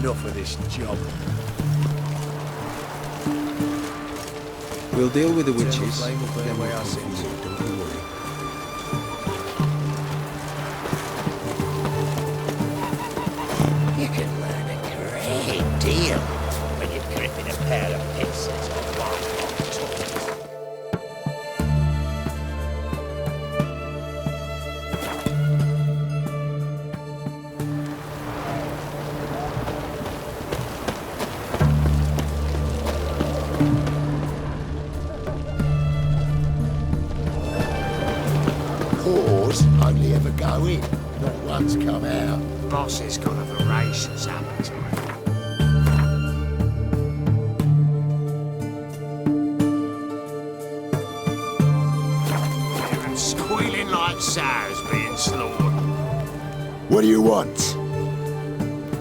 enough of this job. We'll deal with the witches, Flame will burn then away we'll our come sins. for you, don't you worry. You can learn a great deal when you're gripping a pair of pincers or wild toys. Whores only ever go in, not once come out. Boss has got a voracious appetite. They're squealing like sows being slaughtered. What do you want?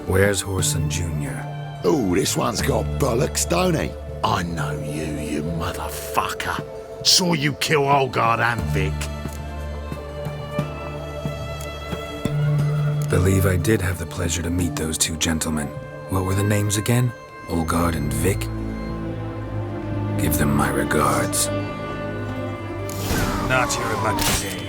Where's Whoreson Jr.? Oh, this one's got bollocks, don't he? I know you motherfucker. Saw you kill Olgard and Vic. Believe I did have the pleasure to meet those two gentlemen. What were the names again? Olgard and Vic? Give them my regards. Not your lucky day.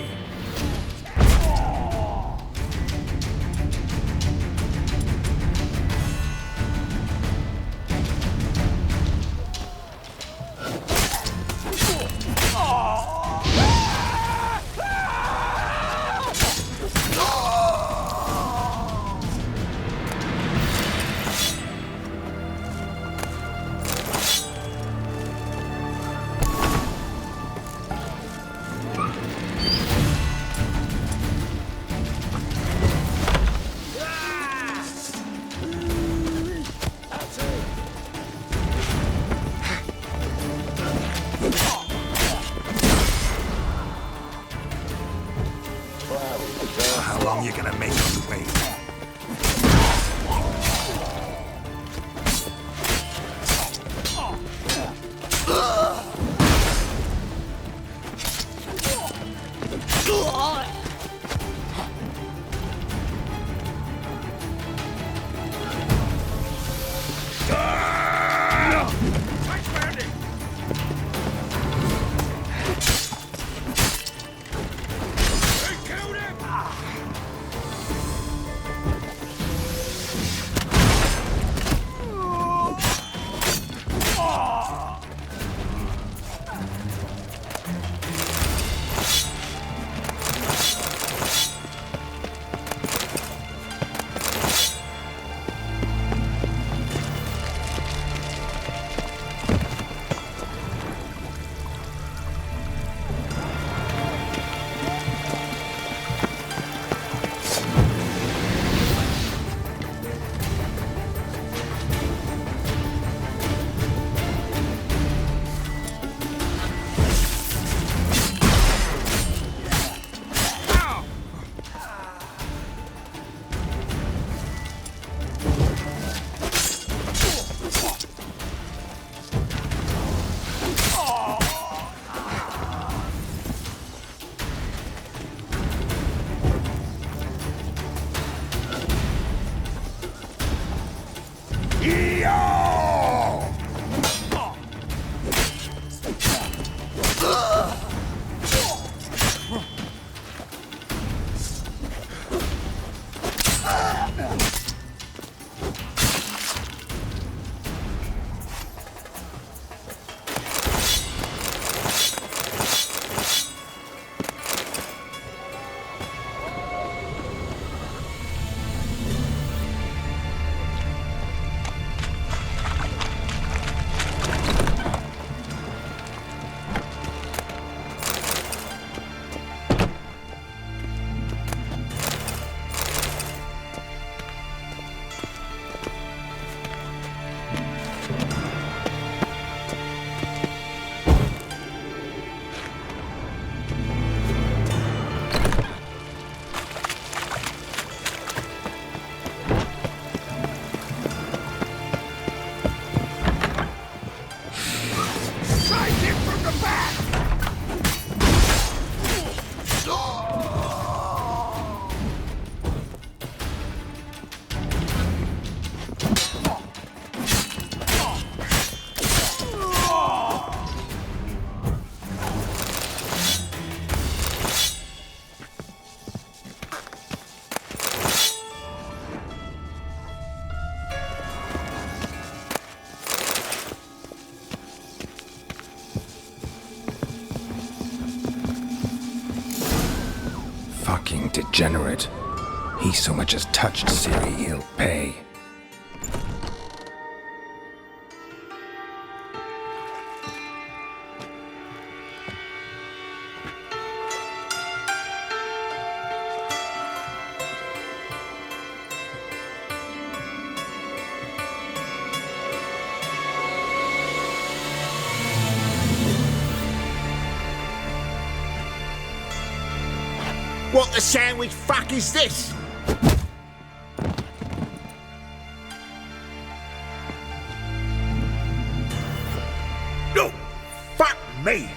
How long you gonna make me wait? fucking degenerate. He so much as touched Ciri, he'll pay. What the sandwich fuck is this? No! Fuck me!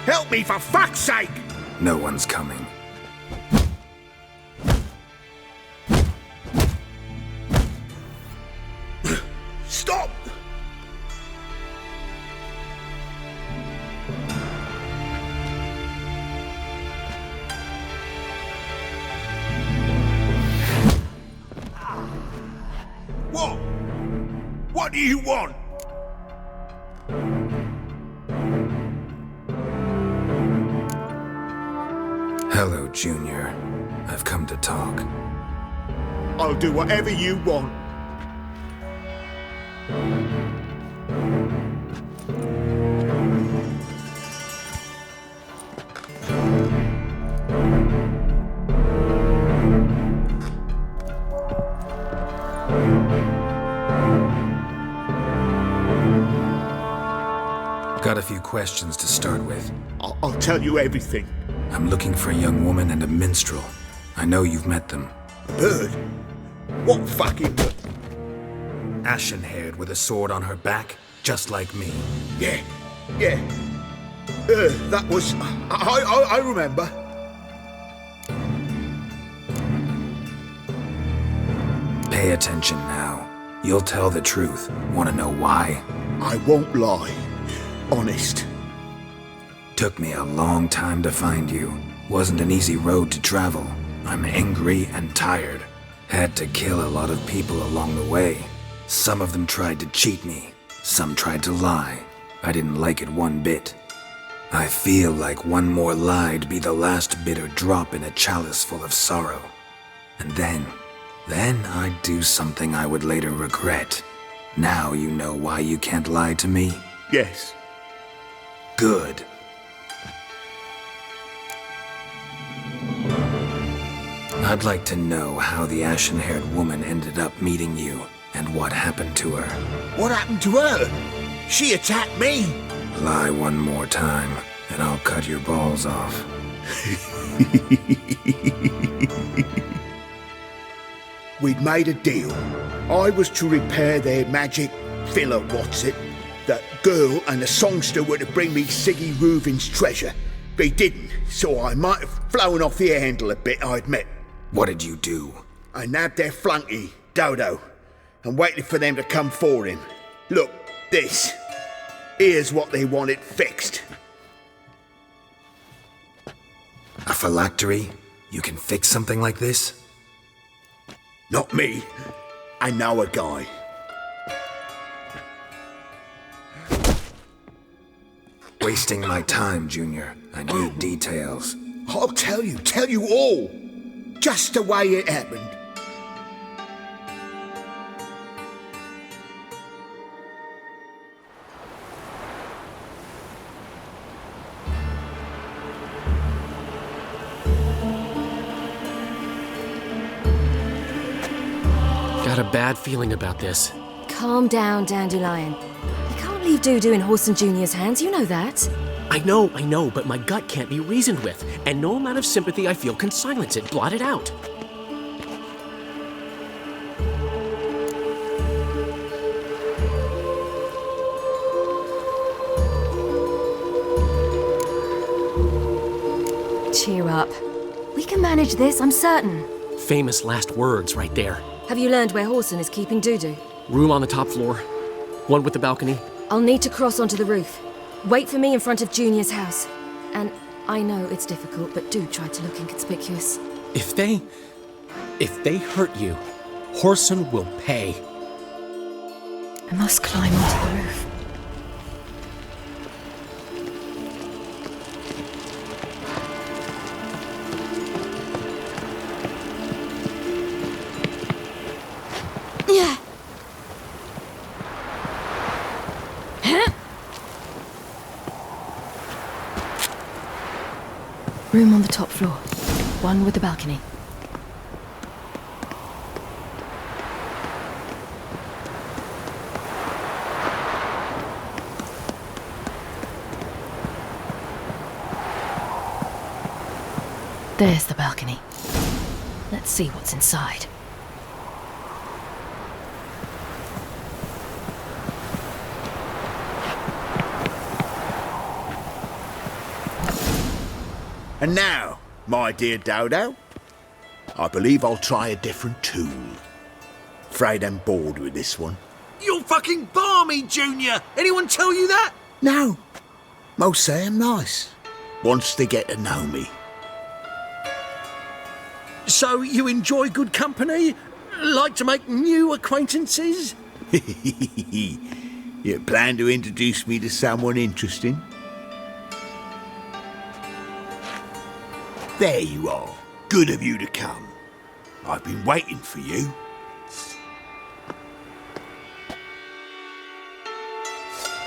Help me for fuck's sake! No one's coming. Stop! What? What do you want? Hello, Junior. I've come to talk. I'll do whatever you want. Got a few questions to start with. I'll tell you everything. I'm looking for a young woman and a minstrel. I know you've met them. Bird? What fucking bird? Ashen-haired with a sword on her back, just like me. Yeah. That was... I remember. Pay attention now. You'll tell the truth. Want to know why? I won't lie. Honest. Took me a long time to find you. Wasn't an easy road to travel. I'm angry and tired. Had to kill a lot of people along the way. Some of them tried to cheat me. Some tried to lie. I didn't like it one bit. I feel like one more lie'd be the last bitter drop in a chalice full of sorrow. And then I'd do something I would later regret. Now you know why you can't lie to me? Yes. Good. I'd like to know how the ashen-haired woman ended up meeting you, and what happened to her. What happened to her? She attacked me. Lie one more time, and I'll cut your balls off. We'd made a deal. I was to repair their magic filler, what's it? That girl and the songster were to bring me Siggy Reuven's treasure. They didn't, so I might have flown off the handle a bit, I admit. What did you do? I nabbed their flunky, Dodo, and waited for them to come for him. Look, this. Here's what they wanted fixed. A phylactery? You can fix something like this? Not me. I know a guy. Wasting my time, Junior. I need details. I'll tell you all. Just the way it happened. Got a bad feeling about this. Calm down, Dandelion. You can't leave Dudu in Whoreson Jr.'s hands, you know that. I know, but my gut can't be reasoned with, and no amount of sympathy I feel can silence it, blot it out. Cheer up. We can manage this, I'm certain. Famous last words right there. Have you learned where Whoreson is keeping Dudu? Room on the top floor. One with the balcony. I'll need to cross onto the roof. Wait for me in front of Junior's house. And I know it's difficult, but do try to look inconspicuous. If they hurt you, Whoreson will pay. I must climb onto the roof. Yeah. Room on the top floor. One with a balcony. There's the balcony. Let's see what's inside. And now, my dear Dodo, I believe I'll try a different tool. Afraid I'm bored with this one. You're fucking balmy, Junior! Anyone tell you that? No, most say I'm nice. Wants to get to know me. So you enjoy good company? Like to make new acquaintances? You plan to introduce me to someone interesting? There you are. Good of you to come. I've been waiting for you.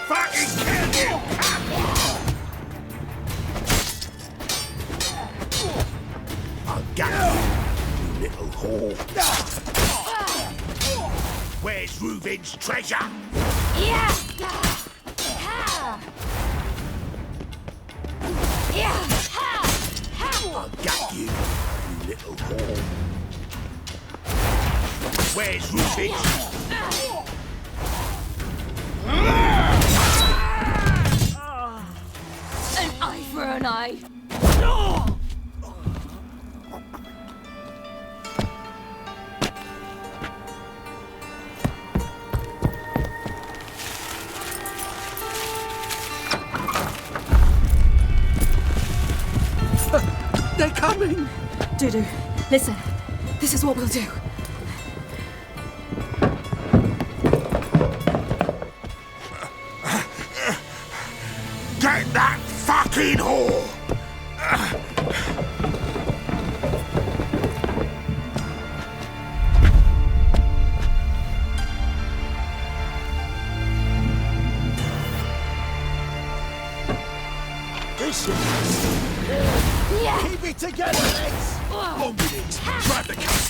Fucking kill you! I'll get you, little whore. Where's Reuven's treasure? I'll get you, you little whore. Where's Reuven's? An eye for an eye. They're coming! Dudu, listen. This is what we'll do. Get that fucking whore! Keep it together, legs! On with it! Grab the cut!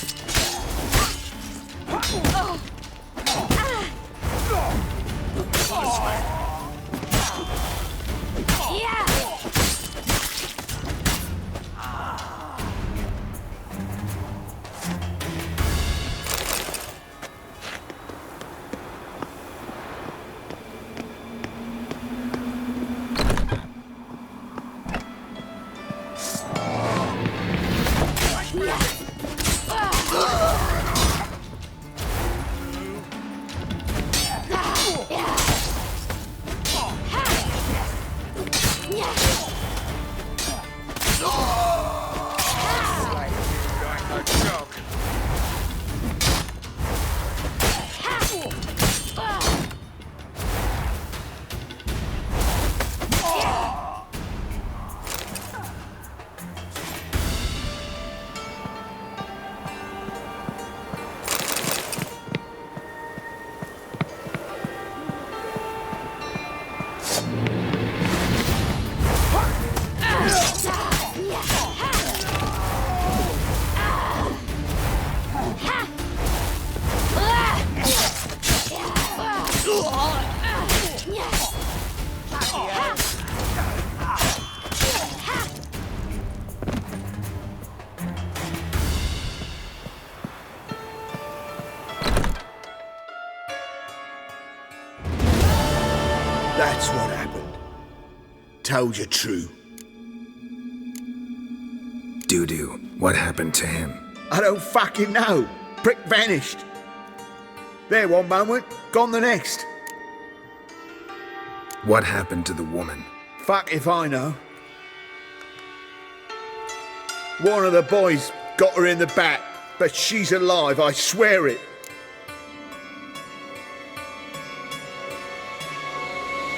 That's what happened. Told you true. Dudu, what happened to him? I don't fucking know. Prick vanished. There one moment, gone the next. What happened to the woman? Fuck if I know. One of the boys got her in the back, but she's alive, I swear it.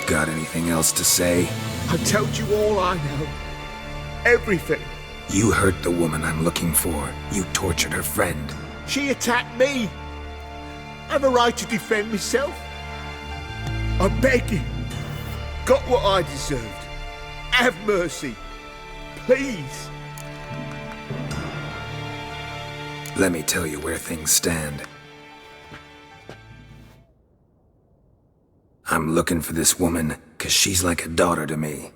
Got anything else to say? I told you all I know. Everything. You hurt the woman I'm looking for. You tortured her friend. She attacked me. I have a right to defend myself. I'm begging. Got what I deserved. Have mercy. Please. Let me tell you where things stand. I'm looking for this woman, 'cause she's like a daughter to me.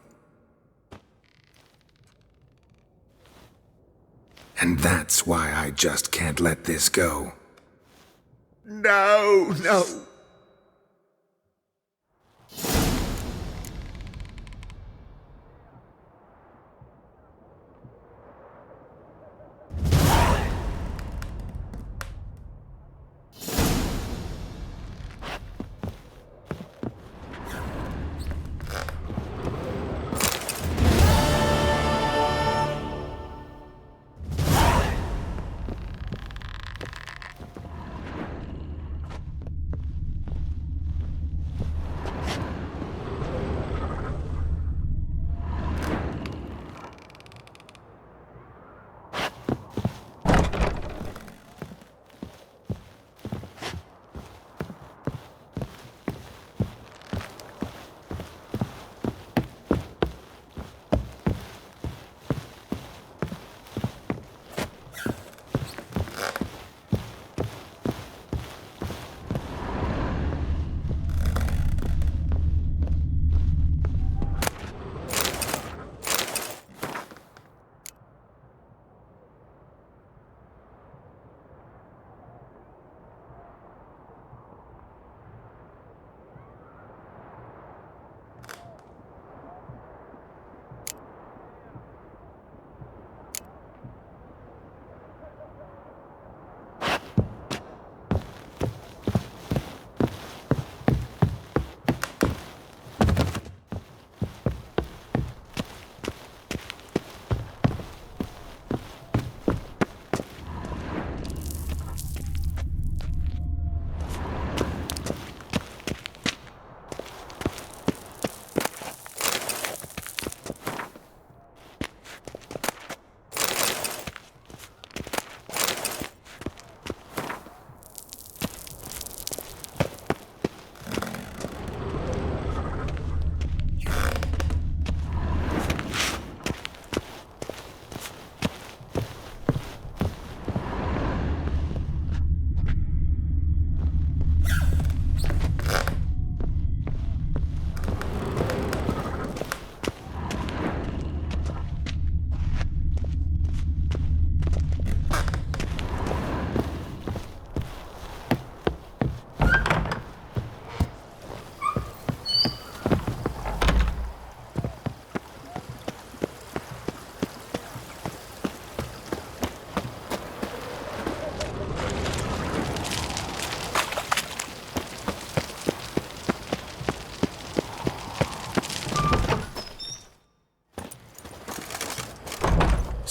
And that's why I just can't let this go. No, no.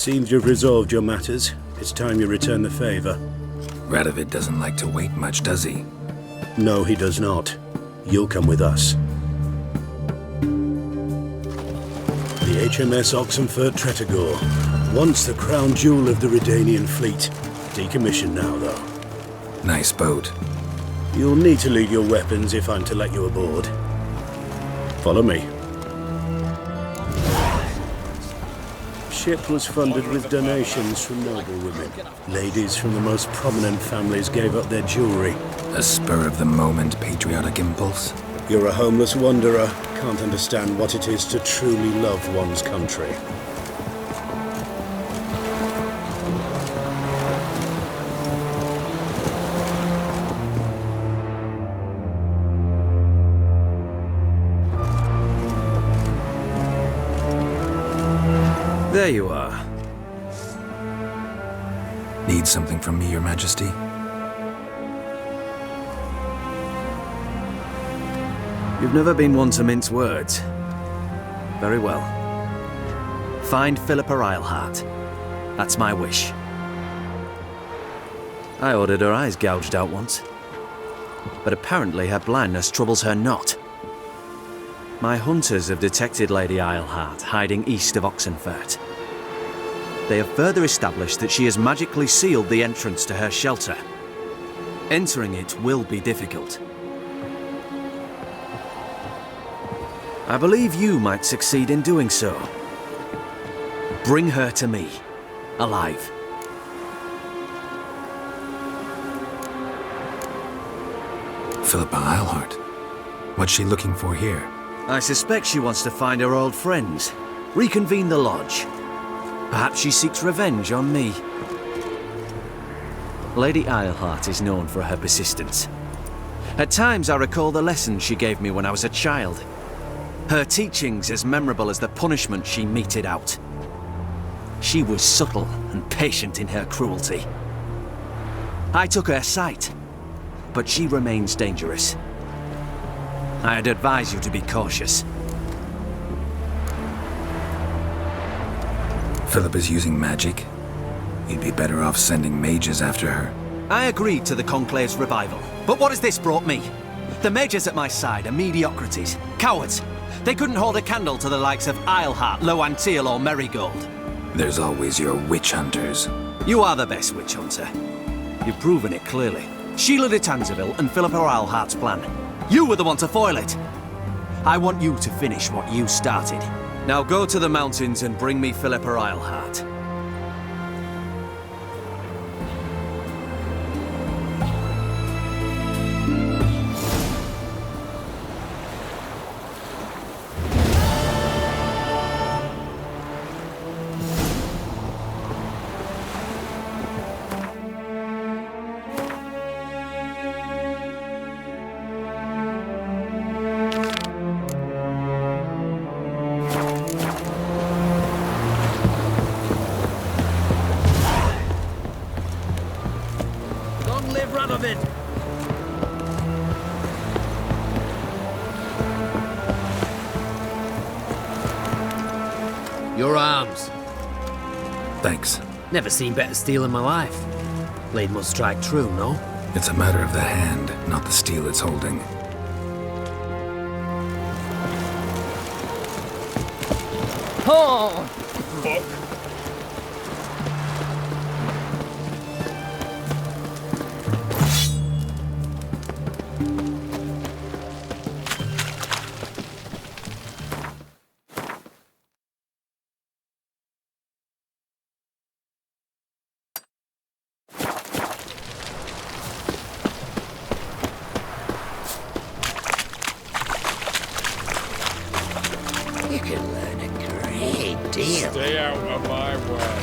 Seems you've resolved your matters. It's time you return the favor. RADOVID doesn't like to wait much, does he? No, he does not. You'll come with us. The HMS Oxenfurt Tretogor, once the crown jewel of the Redanian fleet. Decommissioned now, though. Nice boat. You'll need to leave your weapons if I'm to let you aboard. Follow me. Ship was funded with donations from noble women. Ladies from the most prominent families gave up their jewelry. A spur-of-the-moment patriotic impulse? You're a homeless wanderer, can't understand what it is to truly love one's country. There you are. Need something from me, Your Majesty? You've never been one to mince words. Very well. Find Philippa Eilhart. That's my wish. I ordered her eyes gouged out once. But apparently her blindness troubles her not. My hunters have detected Lady Eilhart hiding east of Oxenfurt. They have further established that she has magically sealed the entrance to her shelter. Entering it will be difficult. I believe you might succeed in doing so. Bring her to me, alive. Philippa Eilhart. What's she looking for here? I suspect she wants to find her old friends, reconvene the lodge. Perhaps she seeks revenge on me. Lady Eilhart is known for her persistence. At times I recall the lessons she gave me when I was a child. Her teachings as memorable as the punishment she meted out. She was subtle and patient in her cruelty. I took her sight, but she remains dangerous. I'd advise you to be cautious. Philippa's using magic. You'd be better off sending mages after her. I agreed to the Conclave's revival, but what has this brought me? The mages at my side are mediocrities, cowards. They couldn't hold a candle to the likes of Eilhart, Loantil, or Merigold. There's always your witch hunters. You are the best witch hunter. You've proven it clearly. Sheila de Tanzeville and Philippa Eilhart's plan. You were the one to foil it. I want you to finish what you started. Now go to the mountains and bring me Philippa Eilhart. Long live RADOVID! Your arms. Thanks. Never seen better steel in my life. Blade must strike true, no? It's a matter of the hand, not the steel it's holding. Oh! Fuck. You can learn a great deal. Stay out of my way.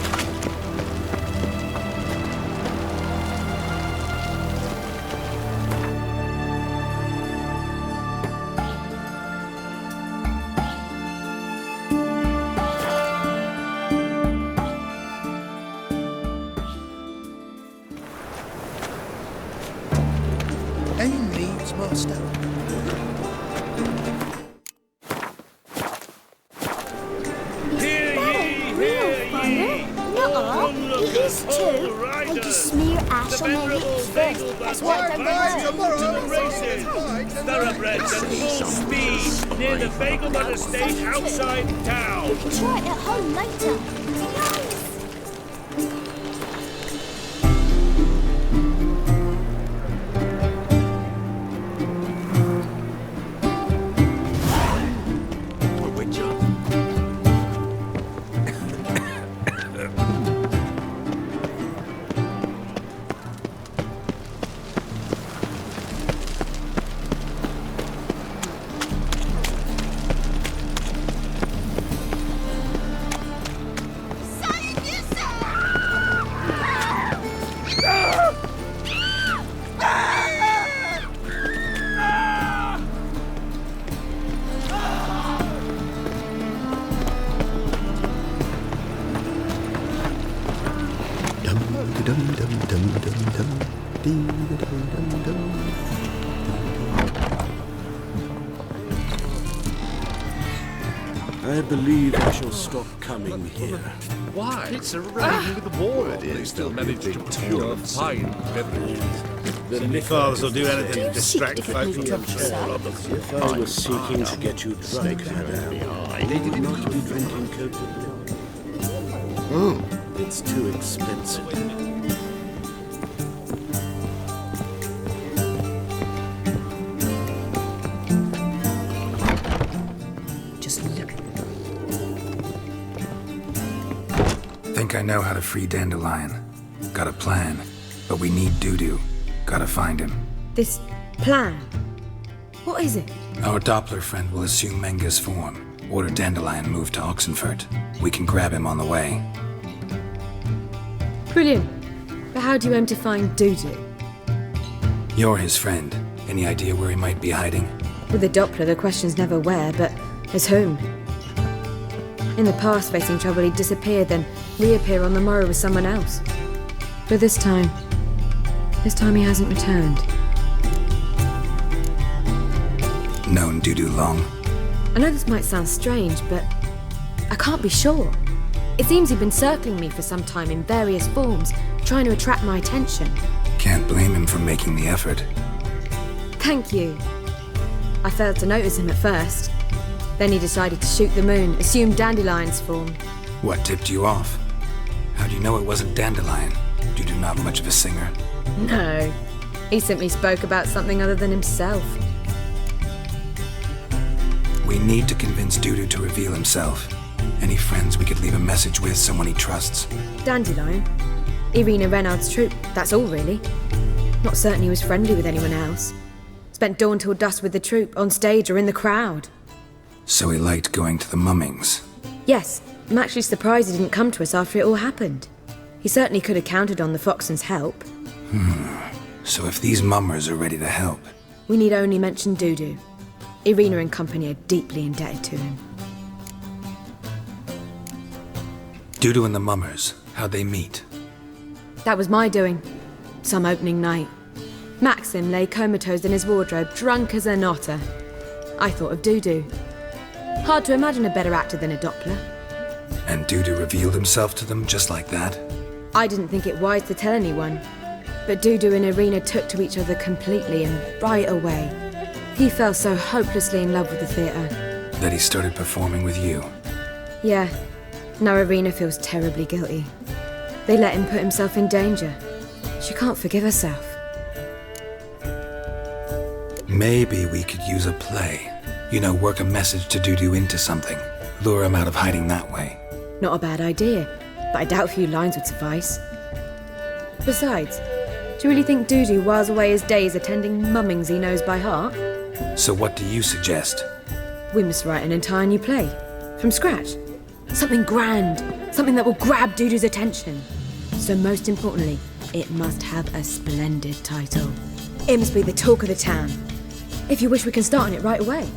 Aim leaves, master. It is too. I just smear ash on my lips first. That's what I'm going to do. Thoroughbreds at full speed near the VEGELBUD estate outside town. You can try it at home later. Nice. I believe I shall stop coming here. Why? It's already with the war on. They still manage to procure fine beverages. The fathers will do anything to distract folk from your Tourturess problems. If I was seeking to get you drunk, madame, they would not be drinking Coca-Cola. It's too expensive. Just look at Think I know how to free Dandelion. Got a plan, but we need Dudu. Gotta find him. this plan. What is it? Our Doppler friend will assume Menga's form. Order Dandelion move to Oxenfurt. We can grab him on the way. Brilliant. But how do you aim to find Dudu? You're his friend. Any idea where he might be hiding? With the Doppler, the question's never where, but as whom. In the past, facing trouble, he'd disappear, then reappear on the morrow with someone else. But this time he hasn't returned. Known Dudu long? I know this might sound strange, but I can't be sure. It seems he'd been circling me for some time in various forms, trying to attract my attention. Can't blame him for making the effort. Thank you. I failed to notice him at first. Then he decided to shoot the moon, assume Dandelion's form. What tipped you off? How do you know it wasn't Dandelion? Dudu not much of a singer. No, he simply spoke about something other than himself. We need to convince Dudu to reveal himself. Any friends we could leave a message with, someone he trusts? Dandelion? Irina Renard's troupe, that's all really. Not certain he was friendly with anyone else. Spent dawn till dusk with the troupe, on stage or in the crowd. So he liked going to the mummings. Yes, I'm actually surprised he didn't come to us after it all happened. He certainly could have counted on the Foxen's help. So if these mummers are ready to help, We need only mention Dudu. Irina and company are deeply indebted to him. Dudu and the mummers, how'd they meet? That was my doing. Some opening night. Maxim lay comatose in his wardrobe, drunk as an otter. I thought of Dudu. Hard to imagine a better actor than a Doppler. And Dudu revealed himself to them just like that? I didn't think it wise to tell anyone. But Dudu and Irina took to each other completely and right away. He fell so hopelessly in love with the theatre. That he started performing with you? Yeah. Now Irina feels terribly guilty. They let him put himself in danger. She can't forgive herself. Maybe we could use a play. You know, work a message to Dudu into something. Lure him out of hiding that way. Not a bad idea, but I doubt a few lines would suffice. Besides, do you really think Dudu whiles away his days attending mummings he knows by heart? So what do you suggest? We must write an entire new play. From scratch. Something grand. Something that will grab Dudu's attention. So most importantly, it must have a splendid title. It must be the talk of the town. If you wish, we can start on it right away.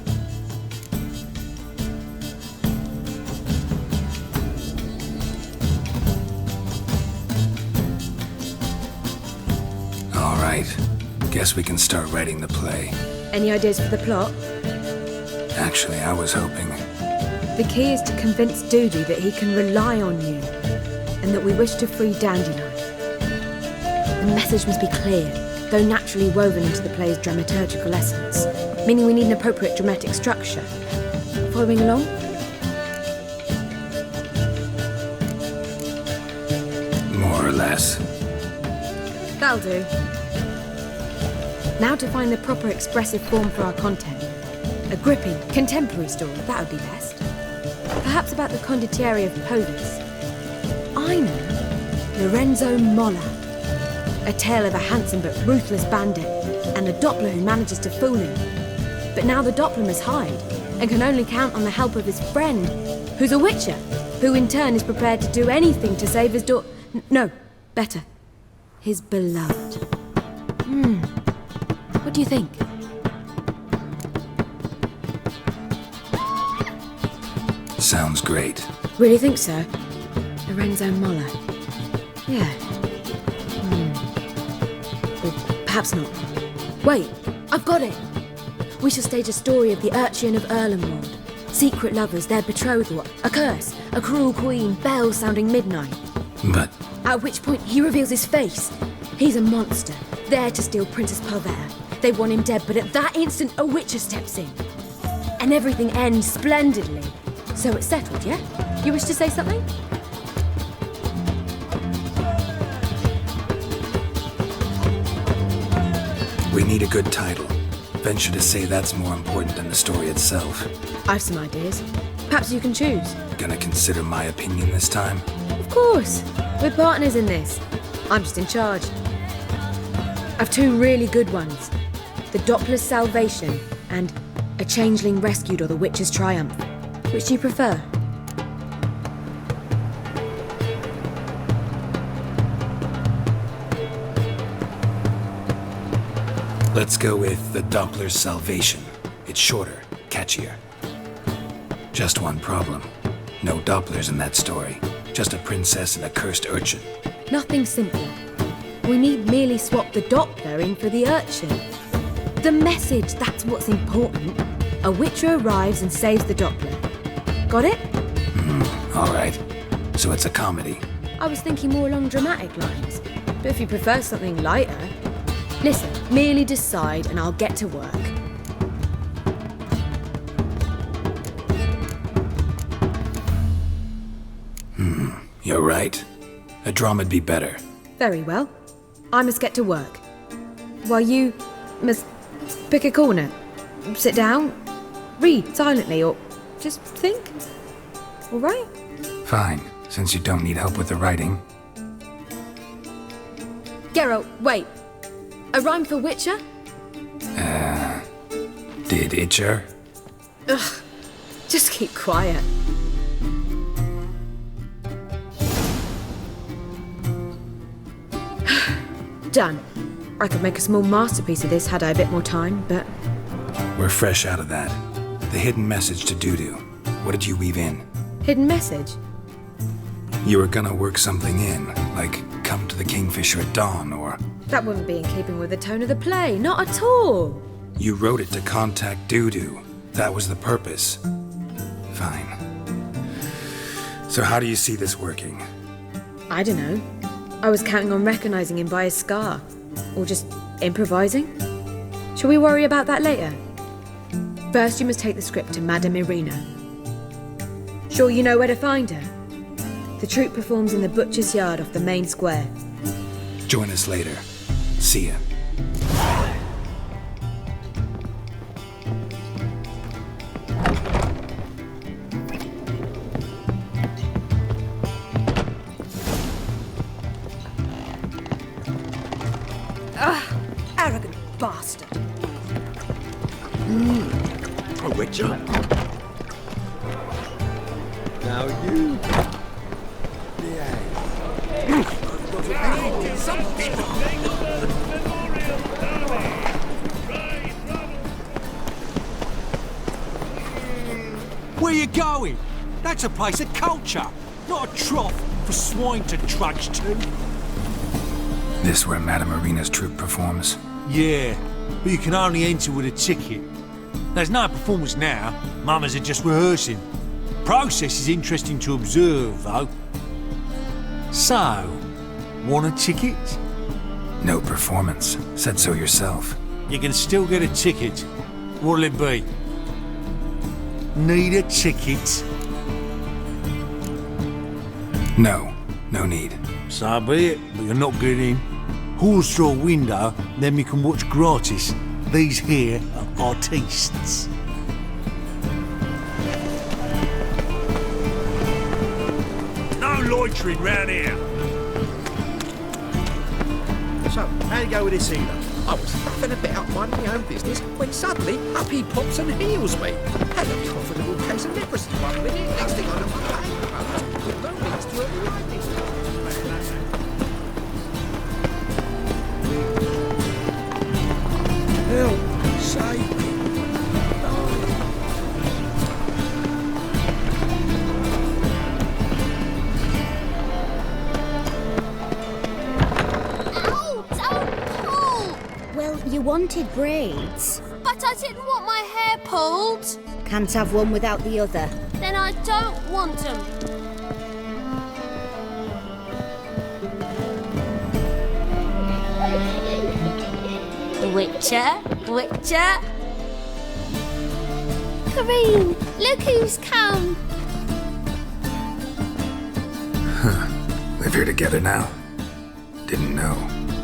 All right. Guess we can start writing the play. Any ideas for the plot? Actually, I was hoping. The key is to convince Dudu that he can rely on you, and that we wish to free Dandelion. The message must be clear, though naturally woven into the play's dramaturgical essence, meaning we need an appropriate dramatic structure. Following along? More or less. That'll do. Now to find the proper expressive form for our content. A gripping, contemporary story, that would be best. Perhaps about the condottieri of Polis. I know. Lorenzo Molla. A tale of a handsome but ruthless bandit, and the Doppler who manages to fool him. But now the Doppler must hide, and can only count on the help of his friend, who's a witcher, who in turn is prepared to do anything to save his no, better. His beloved. What do you think? Sounds great. Really think so? Lorenzo Molla. Yeah. Or perhaps not. Wait, I've got it! We shall stage a story of the Urchin of Erlenwald, Secret lovers, their betrothal, a curse, a cruel queen, bells sounding midnight. But At which point he reveals his face. He's a monster, there to steal Princess Parvera. They want him dead, but at that instant a witcher steps in. And everything ends splendidly. So it's settled, yeah? You wish to say something? we need a good title. Venture to say that's more important than the story itself. I've some ideas. Perhaps you can choose. Gonna consider my opinion this time? Of course. We're partners in this. I'm just in charge. I've two really good ones. The Doppler's Salvation and A Changeling Rescued or The Witch's Triumph. Which do you prefer? Let's go with the Doppler's Salvation. It's shorter, catchier. Just one problem. No Dopplers in that story. Just a princess and a cursed urchin. Nothing simpler. We need merely swap the Doppler in for the urchin. The message, that's what's important. A witcher arrives and saves the Doppler. Got it? All right. So it's a comedy. I was thinking more along dramatic lines. But if you prefer something lighter... Listen, merely decide and I'll get to work. You're right. A drama'd be better. Very well. I must get to work. While you must pick a corner, sit down, read silently, or just think. All right? Fine, since you don't need help with the writing. Geralt, wait. A rhyme for Witcher? Did Itcher? Ugh. Just keep quiet. Done. I could make a small masterpiece of this had I a bit more time, but... We're fresh out of that. The hidden message to Dudu. What did you weave in? Hidden message? You were gonna work something in, like come to the Kingfisher at dawn, or... That wouldn't be in keeping with the tone of the play, not at all. You wrote it to contact Dudu. That was the purpose. Fine. So how do you see this working? I don't know. I was counting on recognizing him by his scar. Or just improvising. Shall we worry about that later? First, you must take the script to Madame Irina. Sure you know where to find her? The troupe performs in the butcher's yard off the main square. Join us later. See ya. Arrogant bastard. A witcher. Now you... Where you going? That's a place of culture, not a trough for swine to trudge to. This where Madame Irina's troupe performs? Yeah, but you can only enter with a ticket. There's no performance now. Mamas are just rehearsing. Process is interesting to observe, though. So, want a ticket? No performance. Said so yourself. You can still get a ticket. What'll it be? Need a ticket? No. No need. So be it, but you're not getting in. Halls through a window, then we can watch gratis. These here are artistes. No loitering round here. So, how you go with this healer? I was faffing about minding my own business when suddenly up he pops and heals me. Had a profitable case of leprosy one minute, next thing I know I'm paying with no means to earn writing. Help, save me. Well, you wanted braids. But I didn't want my hair pulled. Can't have one without the other. Then I don't want them. Witcher? Kareen, look who's come. Live here together now? Didn't know.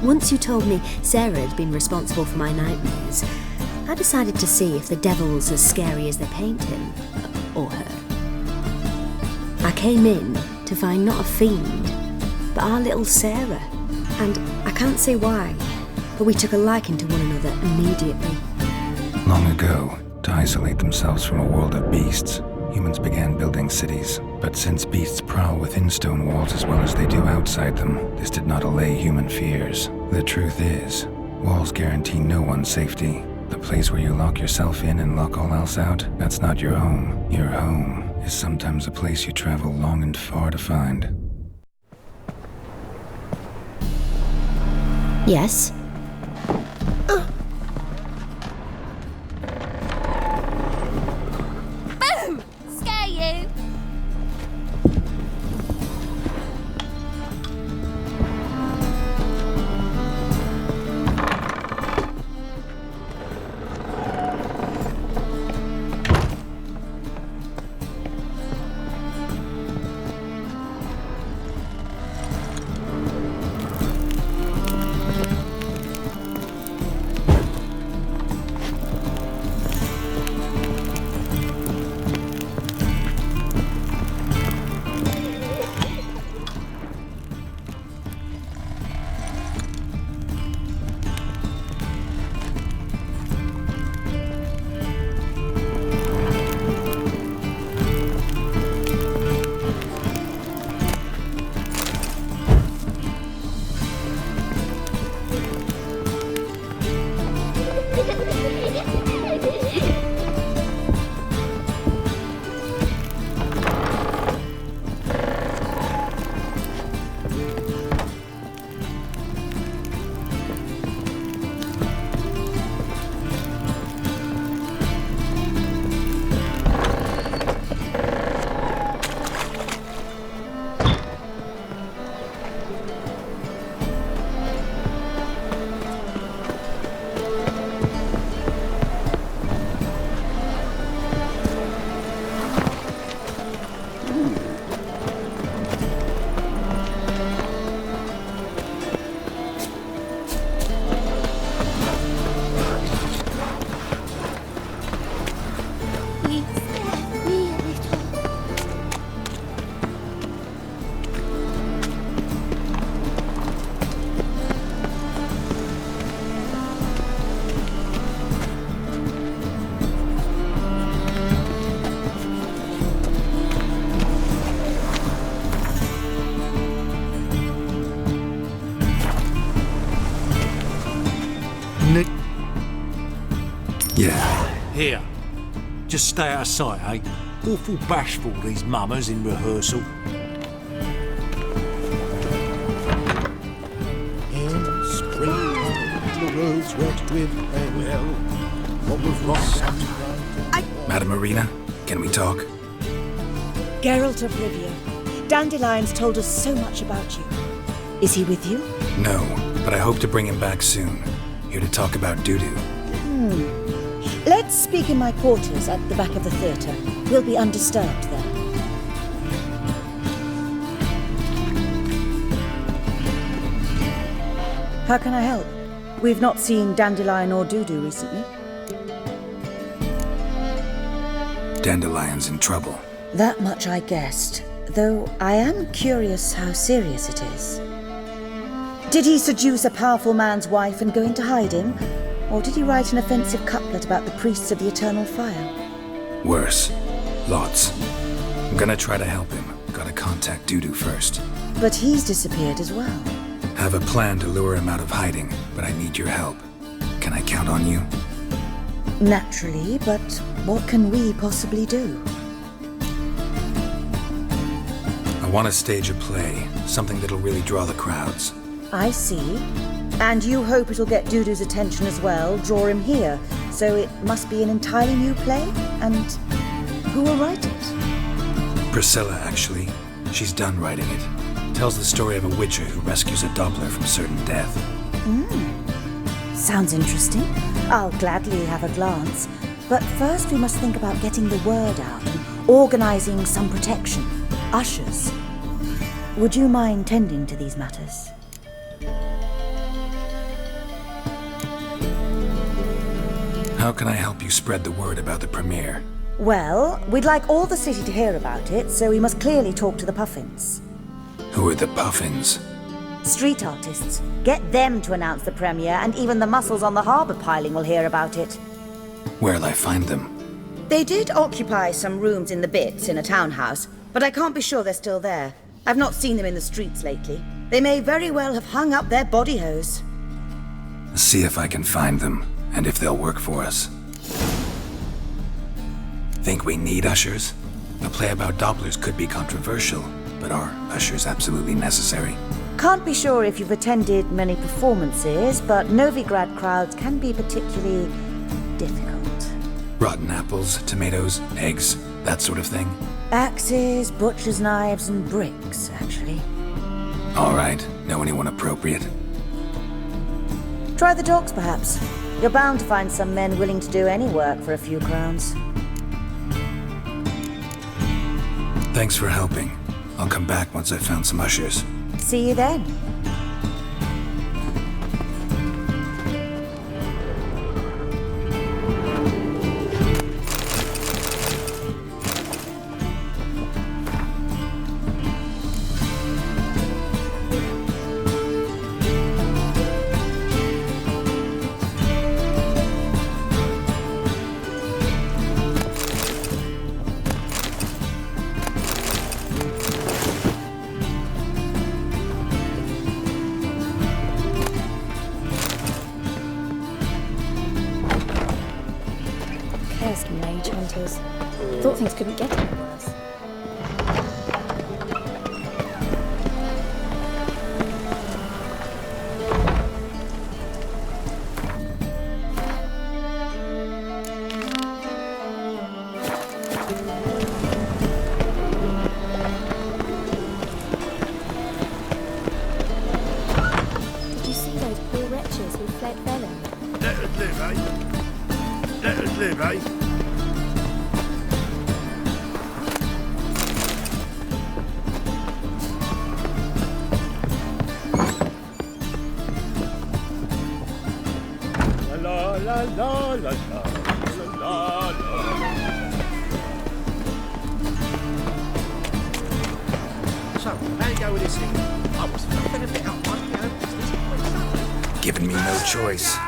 Once you told me Sarah had been responsible for my nightmares, I decided to see if the devil's as scary as they paint him. Or her. I came in to find not a fiend, but our little Sarah. And I can't say why, but we took a liking to one another immediately. Long ago, to isolate themselves from a world of beasts, humans began building cities. But since beasts prowl within stone walls as well as they do outside them, this did not allay human fears. The truth is, walls guarantee no one's safety. The place where you lock yourself in and lock all else out, that's not your home. Your home is sometimes a place you travel long and far to find. Yes? Boom! Scare you. Yeah. Here. Just stay out of sight, eh? Awful bashful, these mummers in rehearsal. In spring, the roads wet with farewell. What was wrong? Madam Arena, can we talk? Geralt of Rivia, Dandelion's told us so much about you. Is he with you? No, but I hope to bring him back soon. Here to talk about Dudu. Let's speak in my quarters at the back of the theatre. We'll be undisturbed there. How can I help? We've not seen Dandelion or Dudu recently. Dandelion's in trouble. That much I guessed, though I am curious how serious it is. Did he seduce a powerful man's wife and go into hiding? Or did he write an offensive couplet about the priests of the eternal fire? Worse. Lots. I'm gonna try to help him. Gotta contact Dudu first. But he's disappeared as well. Have a plan to lure him out of hiding, but I need your help. Can I count on you? Naturally, but what can we possibly do? I want to stage a play, something that'll really draw the crowds. I see. And you hope it'll get Dudu's attention as well, draw him here. So it must be an entirely new play? And Who will write it? Priscilla, actually. She's done writing it. Tells the story of a witcher who rescues a Doppler from certain death. Sounds interesting. I'll gladly have a glance. But first we must think about getting the word out and organising some protection. Ushers. Would you mind tending to these matters? How can I help you spread the word about the premiere? Well, we'd like all the city to hear about it, so we must clearly talk to the Puffins. Who are the Puffins? Street artists. Get them to announce the premiere, and even the muscles on the harbour piling will hear about it. Where'll I find them? They did occupy some rooms in the Bits in a townhouse, but I can't be sure they're still there. I've not seen them in the streets lately. They may very well have hung up their body hose. See if I can find them, and if they'll work for us. Think we need ushers? A play about Dopplers could be controversial, but are ushers absolutely necessary? Can't be sure if you've attended many performances, but Novigrad crowds can be particularly difficult. Rotten apples, tomatoes, eggs, that sort of thing? Axes, butcher's knives, and bricks, actually. All right. Know anyone appropriate? Try the dogs, perhaps. You're bound to find some men willing to do any work for a few crowns. Thanks for helping. I'll come back once I've found some ushers. See you then. Mage hunters. Thought things couldn't get any worse. Did you see those poor wretches who fled Velen? Let us live, eh? Let us live, eh? La la la la la la la. So, how you go with this thing? I was flipping a bit up on my own business. Giving me no choice.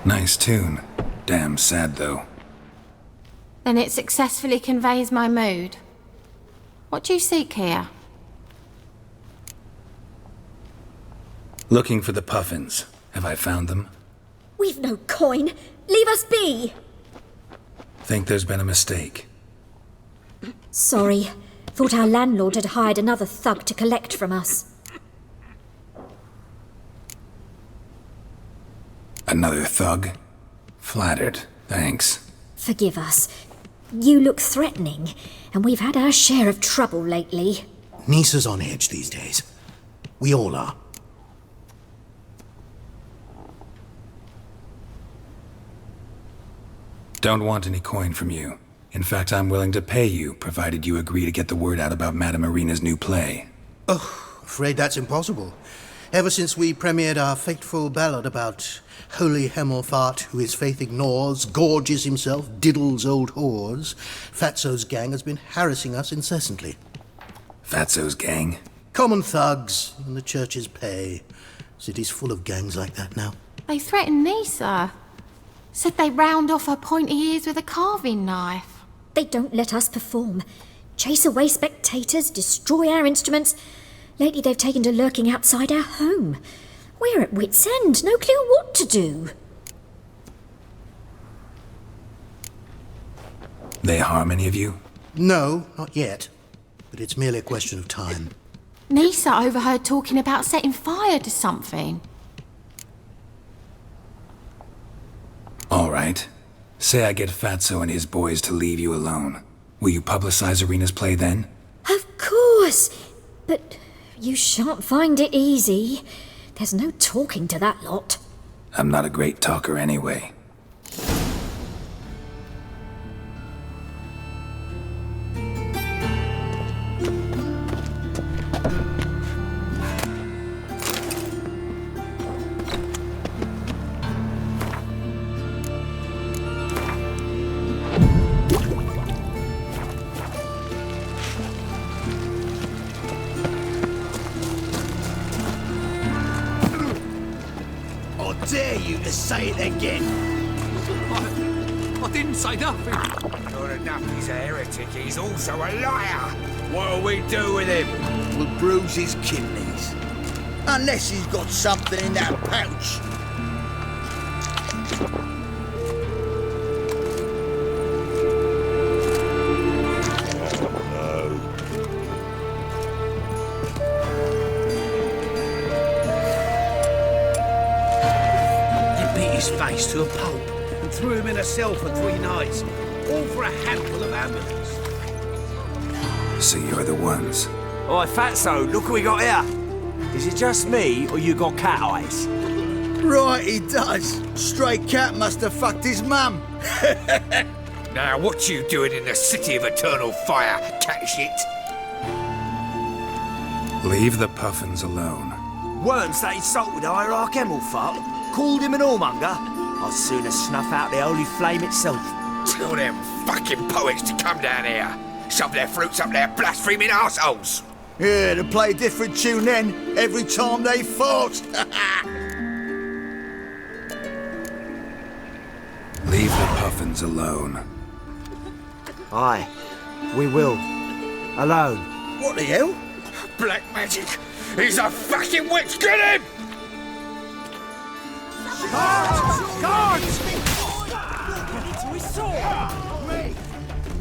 Nice tune. Damn sad, though. Then it successfully conveys my mood. What do you seek here? Looking for the Puffins. Have I found them? We've no coin. Leave us be. Think there's been a mistake. Sorry. Thought our landlord had hired another thug to collect from us. Another thug? Flattered, thanks. Forgive us. You look threatening, and we've had our share of trouble lately. Nisa's on edge these days. We all are. Don't want any coin from you. In fact, I'm willing to pay you, provided you agree to get the word out about Madame Irina's new play. Oh, afraid that's impossible. Ever since we premiered our fateful ballad about holy Hemelfart, who his faith ignores, gorges himself, diddles old whores, Fatso's gang has been harassing us incessantly. Fatso's gang? Common thugs in the church's pay. City's full of gangs like that now. They threatened Nisa. Said they round off her pointy ears with a carving knife. They don't let us perform. Chase away spectators, destroy our instruments. Lately they've taken to lurking outside our home. We're at wit's end, no clue what to do. They harm any of you? No, not yet. But it's merely a question of time. Nisa overheard talking about setting fire to something. All right. Say I get Fatso and his boys to leave you alone. Will you publicize Irina's play then? Of course! But you shan't find it easy. There's no talking to that lot. I'm not a great talker anyway. Say it again. I didn't say nothing. Not enough he's a heretic, he's also a liar. What'll we do with him? We'll bruise his kidneys. Unless he's got something in that pouch. Face to a pulp and threw him in a cell for 3 nights, all for a handful of ambulance. So you're the ones. Oi, Fatso, look what we got here. Is it just me, or you got cat eyes? Right, he does. Stray cat must have fucked his mum. Now, what you doing in the city of eternal fire, cat shit? Leave the puffins alone. Worms that insulted Hierarch Hemelfart, called him an whoremonger. I'd sooner snuff out the holy flame itself. Tell them fucking poets to come down here. Shove their fruits up their blaspheming arseholes. Yeah, to play a different tune then, every time they fought. Leave the puffins alone. Aye, we will. Alone. What the hell? Black magic! He's a fucking witch! Get him! Guards! It's his sword! Me!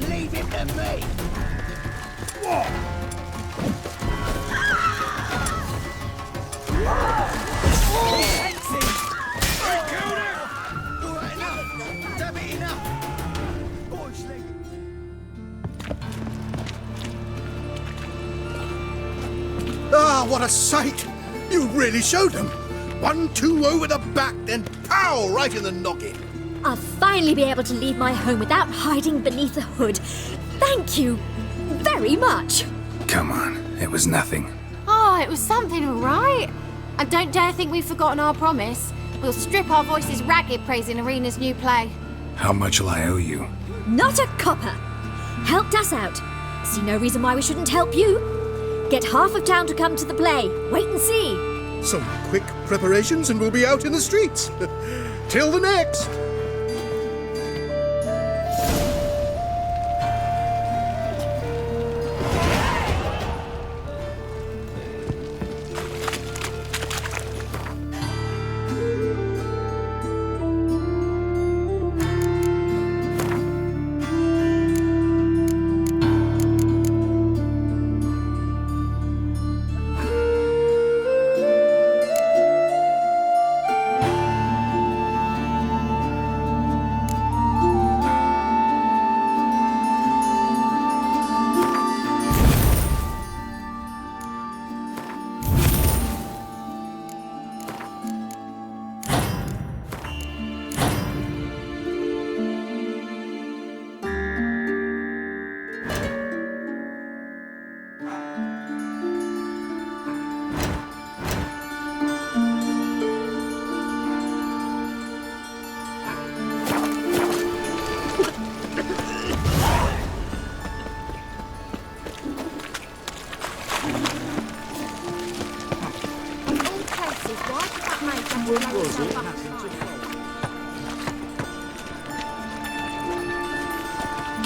Leave him to me! Ah, what a sight! You really showed them. 1-2 over the back, then pow! Right in the noggin. I'll finally be able to leave my home without hiding beneath a hood. Thank you very much. Come on, it was nothing. Oh, it was something, all right. And don't dare think we've forgotten our promise. We'll strip our voices ragged praising Irina's new play. How much will I owe you? Not a copper. Helped us out. See no reason why we shouldn't help you. Get half of town to come to the play. Wait and see. Some quick preparations and we'll be out in the streets. Till the next.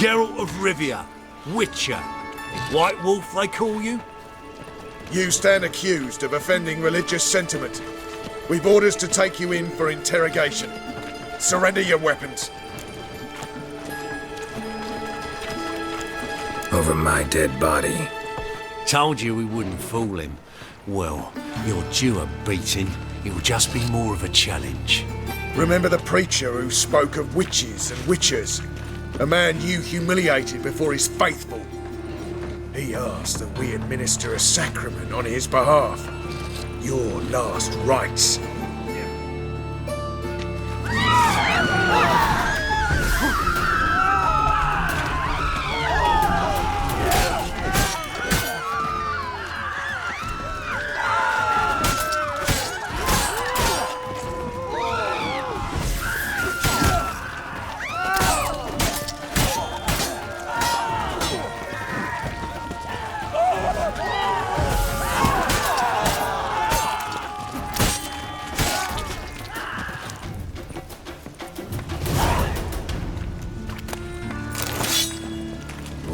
Geralt of Rivia, Witcher. White Wolf, they call you? You stand accused of offending religious sentiment. We've orders to take you in for interrogation. Surrender your weapons. Over my dead body. Told you we wouldn't fool him. Well, you're due a beating. It'll just be more of a challenge. Remember the preacher who spoke of witches and witchers? A man you humiliated before his faithful. He asked that we administer a sacrament on his behalf. Your last rites.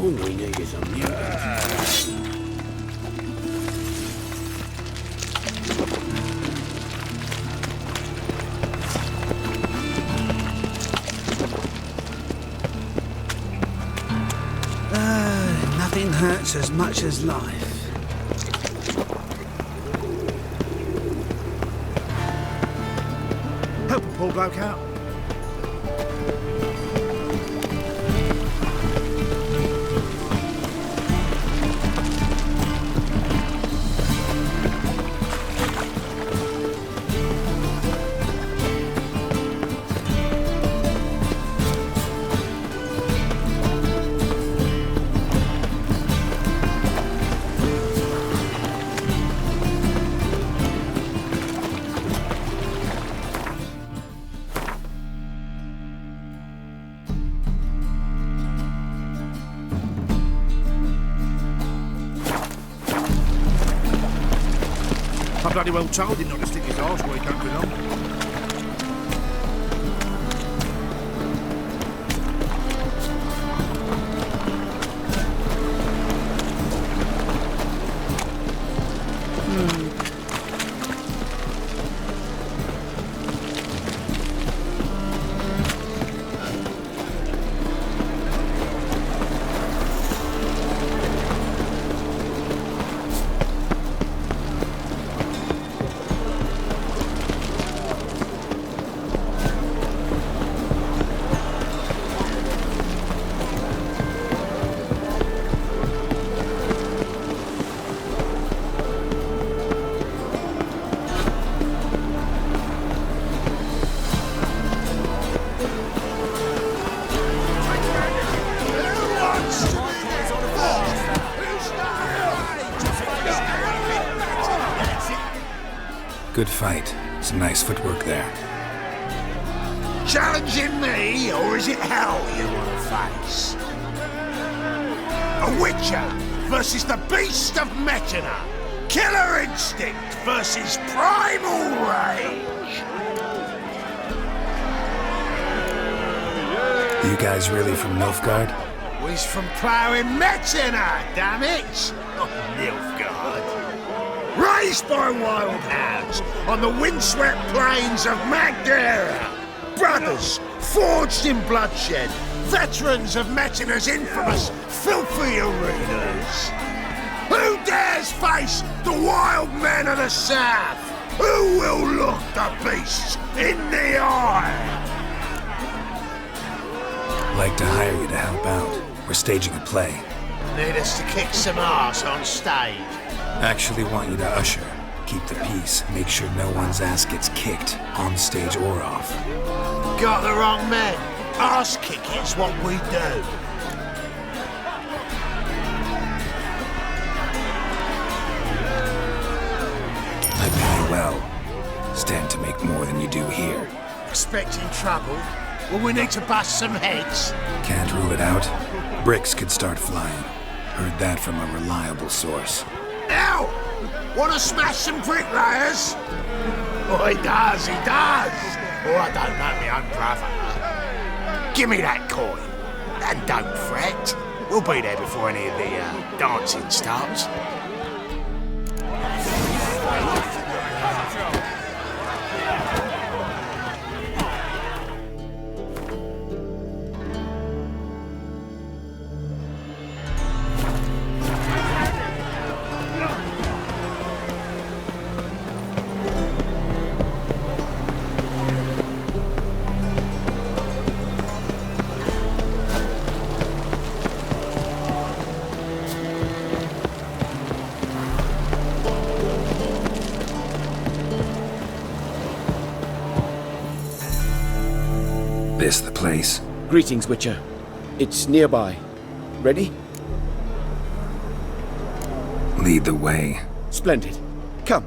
All we need is a mule. Nothing hurts as much as life. Help a poor bloke out. I bloody well told him not to stick his arse where he don't belong. Good fight. Some nice footwork there. Challenging me, or is it hell you want to face? A Witcher versus the Beast of Metina. Killer instinct versus primal rage. You guys really from Nilfgaard? We's from ploughing Metina, damn it! Not Nilfgaard. Raised by wild hounds on the windswept plains of Magdera. Brothers, forged in bloodshed, veterans of Metina's infamous filthy arenas. Who dares face the wild men of the south? Who will look the beasts in the eye? Like to hire you to help out. We're staging a play. Need us to kick some ass on stage. Actually want you to usher. Keep the peace. Make sure no one's ass gets kicked, on stage or off. Got the wrong man. Ass kicking's what we do. I pay you well. Stand to make more than you do here. Expecting trouble? Well, we need to bust some heads. Can't rule it out. Bricks could start flying. Heard that from a reliable source. Now! Want to smash some bricklayers? Oh, he does, he does! Oh, I don't know my own brother. Give me that coin. And don't fret. We'll be there before any of the dancing starts. This the place? Greetings, Witcher. It's nearby. Ready? Lead the way. Splendid. Come.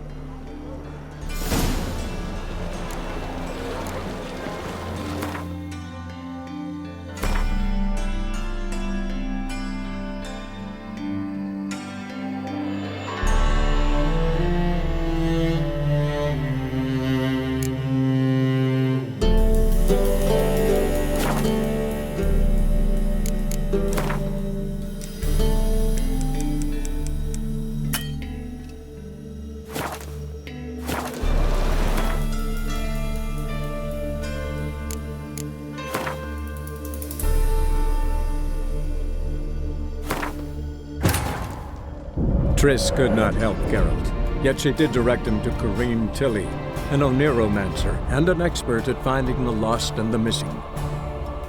Triss could not help Geralt, yet she did direct him to Corrine Tilly, an Oniromancer and an expert at finding the lost and the missing.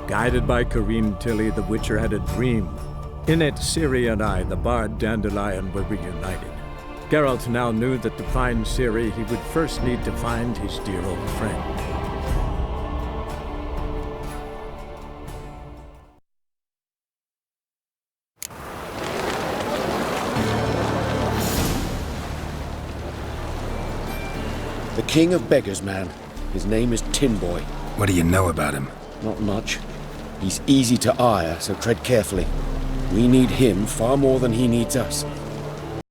Guided by Corrine Tilly, the Witcher had a dream. In it, Ciri and I, the bard Dandelion, were reunited. Geralt now knew that to find Ciri, he would first need to find his dear old friend. The king of beggars, man. His name is Tin Boy. What do you know about him? Not much. He's easy to ire, so tread carefully. We need him far more than he needs us.